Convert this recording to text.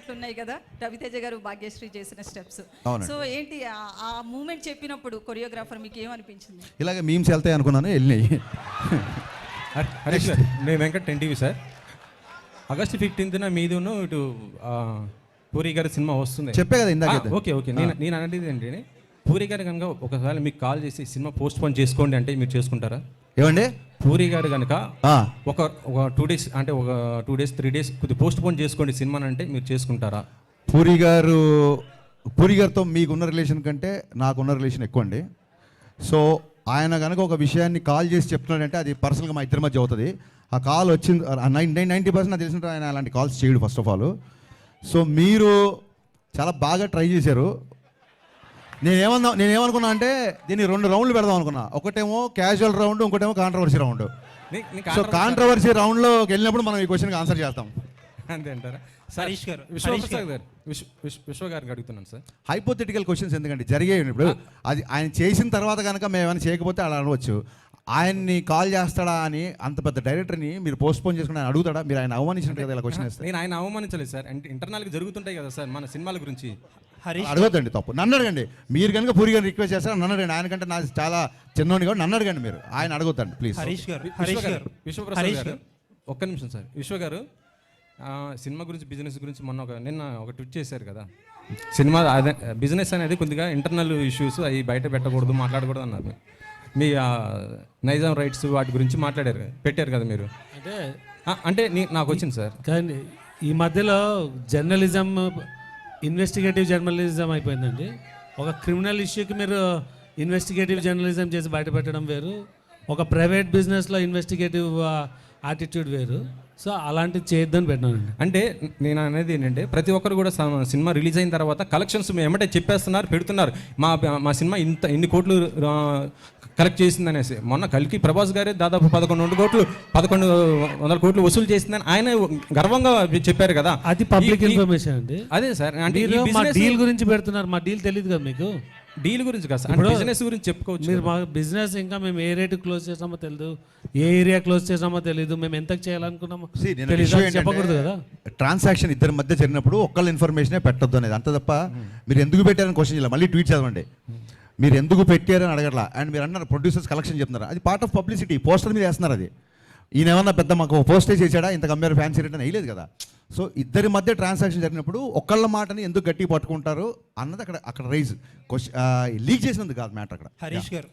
పాటలు ఉన్నాయి కదా, రవితేజ గారు భాగ్యశ్రీ చేసిన స్టెప్స్. అవునండి. సో ఏంటి ఆ మూమెంట్ చెప్పినప్పుడు కొరియోగ్రాఫర్ మీకు ఏమనిపించింది? ఇలాగ మీమ్స్ వెళ్తాయి అనుకున్నాను, వెళ్ళినాయి. హరీష్ గారు, నేను వెంకట్ ఎన్టీవీ సార్. ఆగస్ట్ 15న మీదును ఇటు పూరి గారి సినిమా వస్తుంది. చెప్పే కదా ఇందాక. ఓకే ఓకే, నేను అనేది ఏంటంటే పూరి గారు కనుక ఒకసారి మీకు కాల్ చేసి సినిమా పోస్ట్ పోన్ చేసుకోండి అంటే మీరు చేసుకుంటారా? ఏమండి? పూరి గారు కనుక ఒక 2 days అంటే ఒక 2 days 3 days కొద్దిగా పోస్ట్ పోన్ చేసుకోండి సినిమా అంటే మీరు చేసుకుంటారా? పూరి గారితో మీకున్న రిలేషన్ కంటే నాకున్న రిలేషన్ ఎక్కువ అండి. సో ఆయన కనుక ఒక విషయాన్ని కాల్ చేసి చెప్తున్నాడంటే అది పర్సనల్గా మా ఇద్దరి మధ్య అవుతుంది. ఆ కాల్ వచ్చింది 90% నాకు తెలిసిన ఆయన అలాంటి కాల్స్ చేయడు ఫస్ట్ ఆఫ్ ఆల్. సో మీరు చాలా బాగా ట్రై చేశారు. నేనేమనుకున్నా అంటే దీన్ని 2 రౌండ్లు పెడదాం అనుకున్నా. ఒకటేమో క్యాజువల్ రౌండ్, ఇంకోటేమో కాంట్రవర్సీ రౌండ్. సో కాంట్రవర్సీ రౌండ్లో వెళ్ళినప్పుడు మనం ఈ క్వశ్చన్కి ఆన్సర్ చేస్తాం. అంతే అంటారా? హరీష్ గారు, విశ్వ గారికి అడుగుతున్నాను సార్. హైపోథెటికల్ క్వశ్చన్స్ ఎందుకండి, జరిగాయి. ఇప్పుడు అది ఆయన చేసిన తర్వాత కనుక మేము ఏమైనా చేయకపోతే అలా అనవచ్చు. ఆయన్ని కాల్ చేస్తాడా అని అంత పెద్ద డైరెక్టర్ని మీరు పోస్ట్ పోన్ చేసుకుని ఆయన అడుగుతాడా? మీరు ఆయన అవమానించినట్టు కదా ఇలా క్వశ్చన్ వేస్తారు. నేను ఆయన అవమానించలేదు సార్, అంటే ఇంటర్నల్గా జరుగుతుంటాయి కదా సార్ మన సినిమాల గురించి. అడగద్దండి, తప్పు. నన్ను అడగండి. మీరు కనుక పూరి గారిని రిక్వెస్ట్ చేస్తారా నన్ను అడగండి. ఆయన కంటే నాకు చాలా చిన్నోని కాబట్టి నన్ను అడగండి. మీరు ఆయన అడగొద్దండి ప్లీజ్. విశ్వప్రసాద్ గారు ఒక్క నిమిషం సార్. విశ్వ గారు సినిమా గురించి, బిజినెస్ గురించి నిన్న ఒక ట్వీట్ చేశారు కదా. సినిమా అదే బిజినెస్ అనేది కొద్దిగా ఇంటర్నల్ ఇష్యూస్ అవి బయట పెట్టకూడదు, మాట్లాడకూడదు అన్నారు. మీ నైజాం రైట్స్ వాటి గురించి పెట్టారు కదా మీరు. అంటే నాకు వచ్చింది సార్. కానీ ఈ మధ్యలో జర్నలిజం ఇన్వెస్టిగేటివ్ జర్నలిజం అయిపోయిందండి. ఒక క్రిమినల్ ఇష్యూకి మీరు ఇన్వెస్టిగేటివ్ జర్నలిజం చేసి బయటపెట్టడం వేరు, ఒక ప్రైవేట్ బిజినెస్లో ఇన్వెస్టిగేటివ్ యాటిట్యూడ్ వేరు. సో అలాంటివి చేయొద్దని పెట్టినానండి. అంటే నేను అనేది ఏంటంటే ప్రతి ఒక్కరు కూడా సినిమా రిలీజ్ అయిన తర్వాత కలెక్షన్స్ ఏమంటే చెప్పేస్తున్నారు, పెడుతున్నారు. మా సినిమా ఇన్ని కోట్లు కలెక్ట్ చేసింది అనేసి. మొన్న కలికి ప్రభాస్ గారే దాదాపు 1100 కోట్లు వసూలు చేసిందని ఆయన గర్వంగా చెప్పారు కదా. అది పబ్లిక్ ఇన్ఫర్మేషన్ అండి. అదే సార్, అంటే మా డీల్ గురించి పెడుతున్నారు. మా డీల్ తెలియదు కదా మీకు. డీల్ గురించి కాదు సార్, బిజినెస్ గురించి చెప్పుకోవచ్చు. మీరు మా బిజినెస్ ఇంకా మేము ఏ రేటు క్లోజ్ చేసామో తెలియదు, ఏ ఏరియా క్లోజ్ చేసామో తెలియదు, మేము ఎంత చేయాలనుకున్నామో చెప్పకూడదు కదా. ట్రాన్సాక్షన్ ఇద్దరి మధ్య జరిగినప్పుడు ఒక్కళ్ళ ఇన్ఫర్మేషనే పెట్టొద్దు అనేది, అంత తప్ప మీరు ఎందుకు పెట్టారని క్వశ్చన్ చేయాలి. మళ్ళీ ట్వీట్ చదవండి. మీరు ఎందుకు పెట్టారని అడగట్లా. అండ్ మీరు అన్నారు ప్రొడ్యూసర్స్ కలెక్షన్ చెప్తున్నారు, అది పార్ట్ ఆఫ్ పబ్లిసిటీ. పోస్టర్ మీద వేస్తున్నారు. అది ఈయన ఏమన్నా పెద్ద మాకు పోస్టేజ్ చేశాడా, ఇంత కంపేర్ ఫ్యాన్సీ రేట్ అని వేయలేదు కదా. సో ఇద్దరి మధ్య ట్రాన్సాక్షన్ జరిగినప్పుడు ఒక్కళ్ళ మాటని ఎందుకు గట్టి పట్టుకుంటారు అన్నది అక్కడ రైజ్ లీక్ చేసినందుకు కాదు మ్యాటర్ అక్కడ. హరీష్ గారు